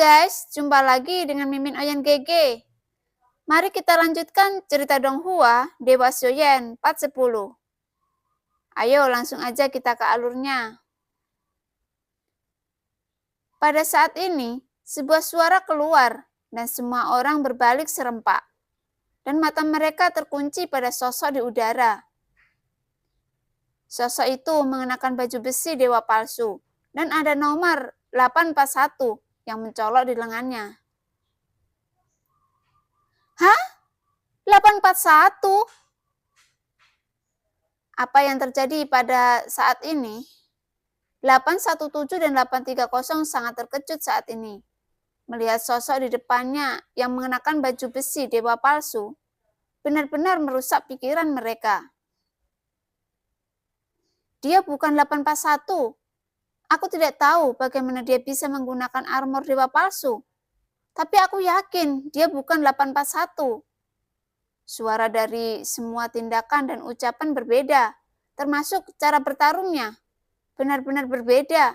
guys, jumpa lagi dengan Mimin Oyen GG. Mari kita lanjutkan cerita Donghua Dewa Xiaoyan part 10. Ayo langsung aja kita ke alurnya. Pada saat ini, sebuah suara keluar dan semua orang berbalik serempak. Dan mata mereka terkunci pada sosok di udara. Sosok itu mengenakan baju besi dewa palsu dan ada nomor 841 yang mencolok di lengannya. Hah? 841? Apa yang terjadi pada saat ini? 817 dan 830 sangat terkejut saat ini. Melihat sosok di depannya yang mengenakan baju besi dewa palsu, benar-benar merusak pikiran mereka. Dia bukan 841. Aku tidak tahu bagaimana dia bisa menggunakan armor dewa palsu. Tapi aku yakin dia bukan 841. Suara dari semua tindakan dan ucapan berbeda, termasuk cara bertarungnya. Benar-benar berbeda.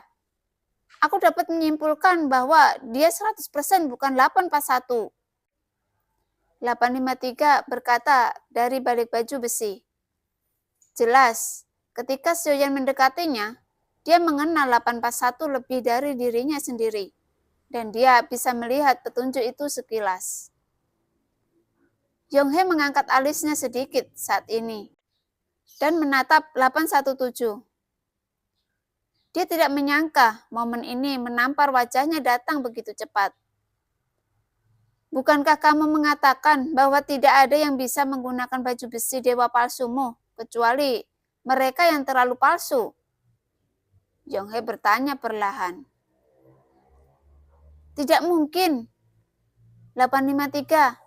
Aku dapat menyimpulkan bahwa dia 100% bukan 841. 853 berkata dari balik baju besi. Jelas, ketika Xiaoyan mendekatinya, dia mengenal 841 lebih dari dirinya sendiri. Dan dia bisa melihat petunjuk itu sekilas. Yonghe mengangkat alisnya sedikit saat ini dan menatap 817. Dia tidak menyangka momen ini menampar wajahnya datang begitu cepat. Bukankah kamu mengatakan bahwa tidak ada yang bisa menggunakan baju besi dewa palsumu, kecuali mereka yang terlalu palsu? Yonghe bertanya perlahan. Tidak mungkin. 853.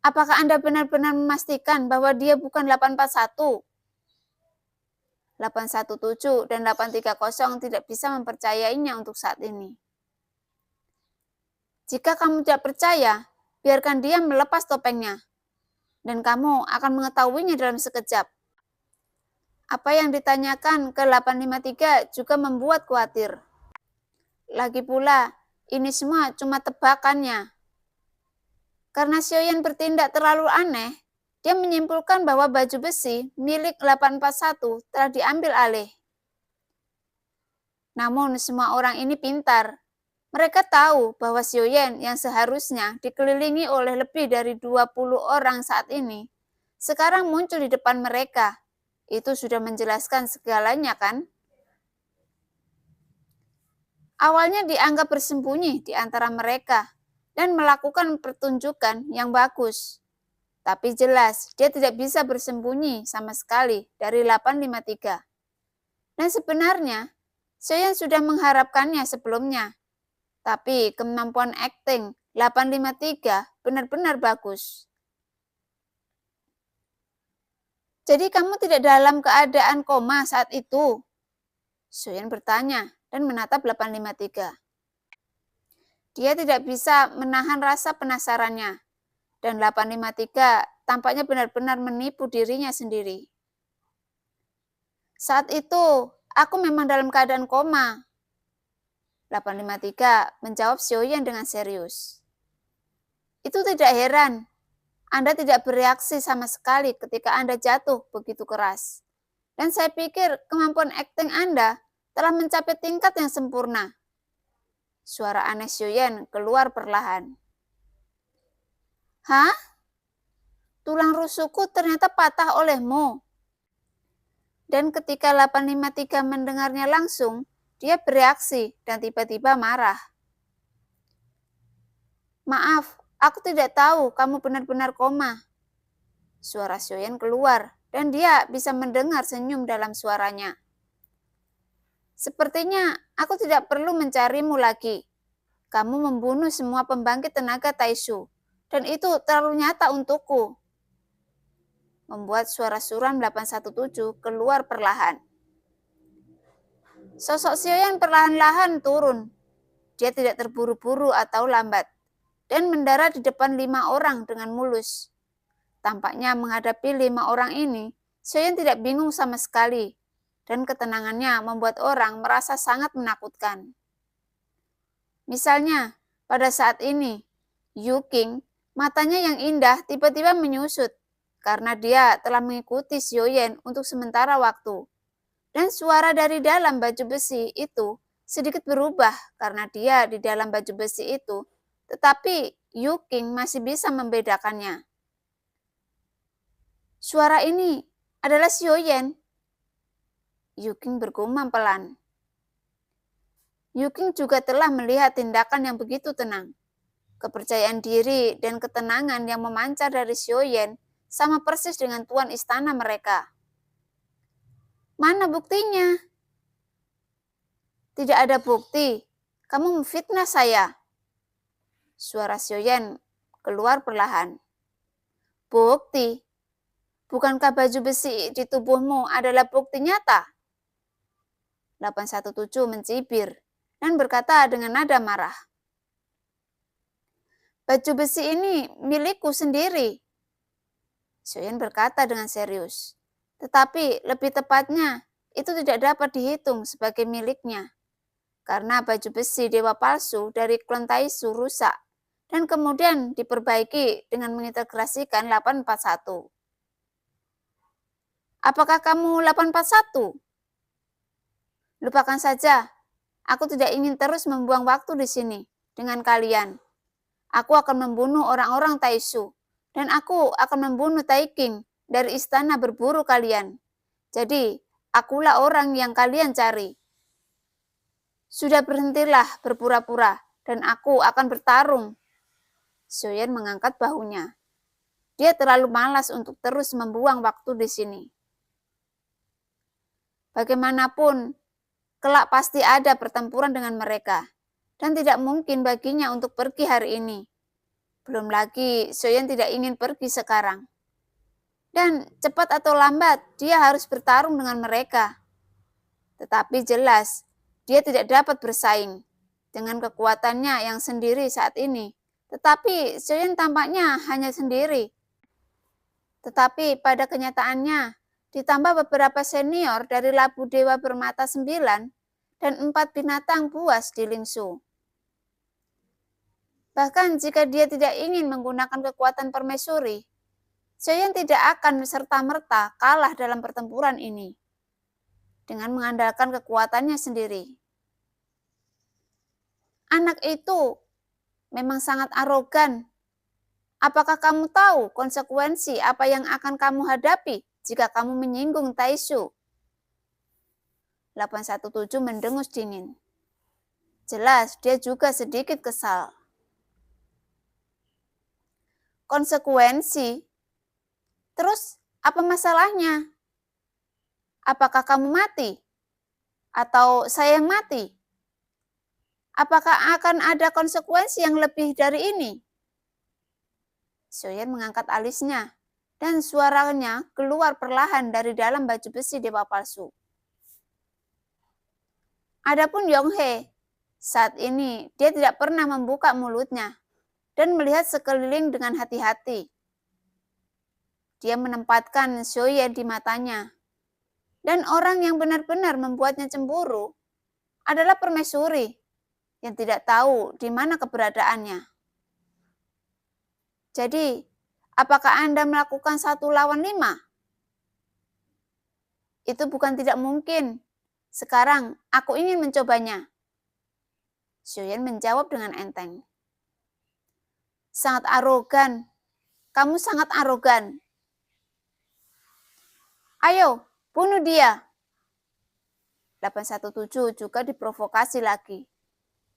Apakah Anda benar-benar memastikan bahwa dia bukan 841? 817 dan 830 tidak bisa mempercayainya untuk saat ini. Jika kamu tidak percaya, biarkan dia melepas topengnya, dan kamu akan mengetahuinya dalam sekejap. Apa yang ditanyakan ke 853 juga membuat khawatir. Lagi pula, ini semua cuma tebakannya. Karena Xiaoyan bertindak terlalu aneh, dia menyimpulkan bahwa baju besi milik 841 telah diambil alih. Namun semua orang ini pintar. Mereka tahu bahwa Xiaoyan yang seharusnya dikelilingi oleh lebih dari 20 orang saat ini, sekarang muncul di depan mereka. Itu sudah menjelaskan segalanya, kan? Awalnya dianggap bersembunyi di antara mereka dan melakukan pertunjukan yang bagus. Tapi jelas, dia tidak bisa bersembunyi sama sekali dari 853. Dan sebenarnya, Xiaoyan sudah mengharapkannya sebelumnya. Tapi kemampuan akting 853 benar-benar bagus. Jadi kamu tidak dalam keadaan koma saat itu? Xiaoyan bertanya dan menatap 853. Dia tidak bisa menahan rasa penasarannya. Dan 853 tampaknya benar-benar menipu dirinya sendiri. Saat itu, aku memang dalam keadaan koma. 853 menjawab Xiaoyan dengan serius. Itu tidak heran. Anda tidak bereaksi sama sekali ketika Anda jatuh begitu keras. Dan saya pikir kemampuan akting Anda telah mencapai tingkat yang sempurna. Suara aneh Xiaoyan keluar perlahan. Hah? Tulang rusukku ternyata patah olehmu. Dan ketika 853 mendengarnya langsung, dia bereaksi dan tiba-tiba marah. Maaf, aku tidak tahu kamu benar-benar koma. Suara Xiaoyan keluar dan dia bisa mendengar senyum dalam suaranya. Sepertinya aku tidak perlu mencarimu lagi. Kamu membunuh semua pembangkit tenaga Taishu, dan itu terlalu nyata untukku. Membuat suara suram 817 keluar perlahan. Sosok Xiaoyan perlahan-lahan turun. Dia tidak terburu-buru atau lambat, dan mendarat di depan 5 orang dengan mulus. Tampaknya menghadapi 5 orang ini, Xiaoyan tidak bingung sama sekali, dan ketenangannya membuat orang merasa sangat menakutkan. Misalnya, Pada saat ini, Yuking, matanya yang indah tiba-tiba menyusut karena dia telah mengikuti Xiaoyan untuk sementara waktu. Dan suara dari dalam baju besi itu sedikit berubah karena dia di dalam baju besi itu, tetapi Yuking masih bisa membedakannya. Suara ini adalah Xiaoyan. Yuking bergumam pelan. Yuking juga telah melihat tindakan yang begitu tenang. Kepercayaan diri dan ketenangan yang memancar dari Xiaoyan sama persis dengan tuan istana mereka. Mana buktinya? Tidak ada bukti. Kamu memfitnah saya. Suara Xiaoyan keluar perlahan. Bukti? Bukankah baju besi di tubuhmu adalah bukti nyata? 817 mencibir dan berkata dengan nada marah. Baju besi ini milikku sendiri. Xiaoyan berkata dengan serius. Tetapi lebih tepatnya, itu tidak dapat dihitung sebagai miliknya. Karena baju besi dewa palsu dari klan Taisu rusak dan kemudian diperbaiki dengan mengintegrasikan 841. Apakah kamu 841? Lupakan saja. Aku tidak ingin terus membuang waktu di sini dengan kalian. Aku akan membunuh orang-orang Taisu dan aku akan membunuh Taiking dari istana berburu kalian. Jadi, akulah orang yang kalian cari. Sudah berhentilah berpura-pura dan aku akan bertarung. Xiaoyan mengangkat bahunya. Dia terlalu malas untuk terus membuang waktu di sini. Bagaimanapun, kelak pasti ada pertempuran dengan mereka, dan tidak mungkin baginya untuk pergi hari ini. Belum lagi, Xiaoyan tidak ingin pergi sekarang. Dan cepat atau lambat, dia harus bertarung dengan mereka. Tetapi jelas, dia tidak dapat bersaing dengan kekuatannya yang sendiri saat ini. Tetapi Xiaoyan tampaknya hanya sendiri. Tetapi pada kenyataannya, ditambah beberapa senior dari labu dewa bermata 9 dan 4 binatang buas di Lingsu. Bahkan jika dia tidak ingin menggunakan kekuatan permaisuri, Xiaoyan tidak akan serta-merta kalah dalam pertempuran ini dengan mengandalkan kekuatannya sendiri. Anak itu memang sangat arogan. Apakah kamu tahu konsekuensi apa yang akan kamu hadapi jika kamu menyinggung Taisu? 817 mendengus dingin. Jelas dia juga sedikit kesal. Konsekuensi? Terus apa masalahnya? Apakah kamu mati? Atau saya yang mati? Apakah akan ada konsekuensi yang lebih dari ini? Xiaoyan mengangkat alisnya dan suaranya keluar perlahan dari dalam baju besi dewa palsu. Adapun Yonghe, saat ini dia tidak pernah membuka mulutnya dan melihat sekeliling dengan hati-hati. Dia menempatkan Xiaoyan di matanya. Dan orang yang benar-benar membuatnya cemburu adalah permaisuri yang tidak tahu di mana keberadaannya. Jadi, apakah Anda melakukan 1 lawan 5? Itu bukan tidak mungkin. Sekarang, aku ingin mencobanya. Xiaoyan menjawab dengan enteng. Sangat arogan. Kamu sangat arogan. Ayo, bunuh dia. 817 juga diprovokasi lagi.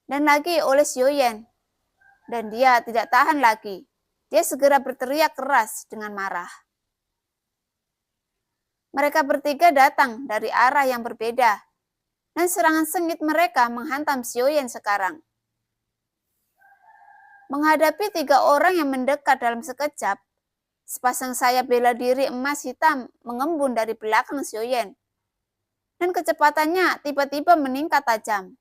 Dan lagi oleh Xiaoyan. Dan dia tidak tahan lagi. Dia segera berteriak keras dengan marah. Mereka bertiga datang dari arah yang berbeda. Dan serangan sengit mereka menghantam Xiaoyan sekarang. Menghadapi 3 orang yang mendekat dalam sekejap, sepasang sayap bela diri emas hitam mengembun dari belakang Xiaoyan. Dan kecepatannya tiba-tiba meningkat tajam.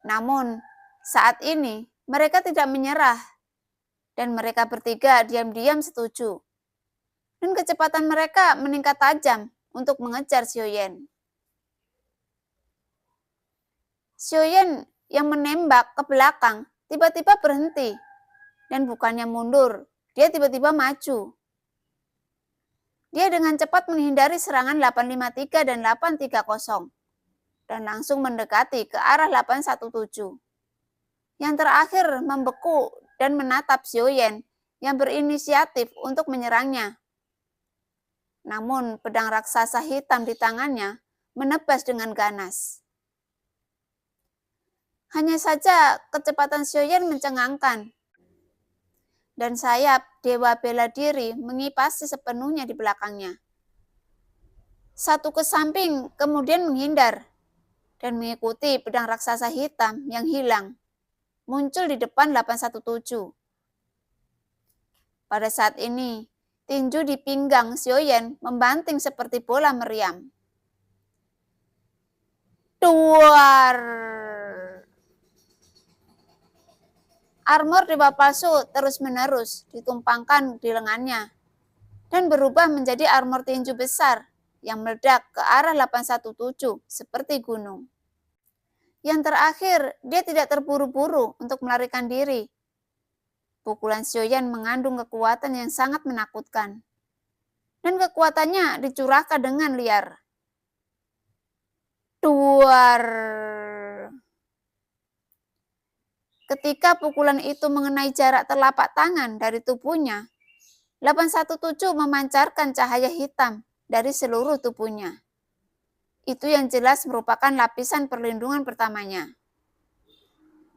Namun, saat ini mereka tidak menyerah. Dan mereka bertiga diam-diam setuju. Dan kecepatan mereka meningkat tajam untuk mengejar Xiaoyan. Xiaoyan yang menembak ke belakang tiba-tiba berhenti. Dan bukannya mundur, dia tiba-tiba maju. Dia dengan cepat menghindari serangan 853 dan 830 dan langsung mendekati ke arah 817. Yang terakhir membeku dan menatap Xiaoyan yang berinisiatif untuk menyerangnya. Namun pedang raksasa hitam di tangannya menebas dengan ganas. Hanya saja kecepatan Xiaoyan mencengangkan dan sayap dewa bela diri mengipasi sepenuhnya di belakangnya. Satu ke samping kemudian menghindar dan mengikuti pedang raksasa hitam yang hilang, muncul di depan 817. Pada saat ini, tinju di pinggang Xiaoyan membanting seperti bola meriam. Duar! Armor dewa palsu terus-menerus ditumpangkan di lengannya dan berubah menjadi armor tinju besar yang meledak ke arah 817 seperti gunung. Yang terakhir, dia tidak terburu-buru untuk melarikan diri. Pukulan Xiaoyan mengandung kekuatan yang sangat menakutkan. Dan kekuatannya dicurahkan dengan liar. Duar! Ketika pukulan itu mengenai jarak telapak tangan dari tubuhnya, 817 memancarkan cahaya hitam dari seluruh tubuhnya. Itu yang jelas merupakan lapisan perlindungan pertamanya.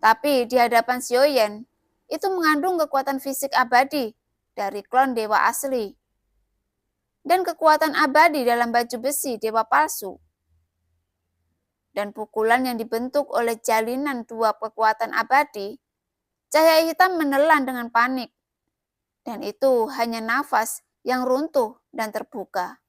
Tapi di hadapan Xiaoyan, itu mengandung kekuatan fisik abadi dari klon dewa asli. Dan kekuatan abadi dalam baju besi dewa palsu. Dan pukulan yang dibentuk oleh jalinan dua kekuatan abadi, cahaya hitam menelan dengan panik. Dan itu hanya nafas yang runtuh dan terbuka.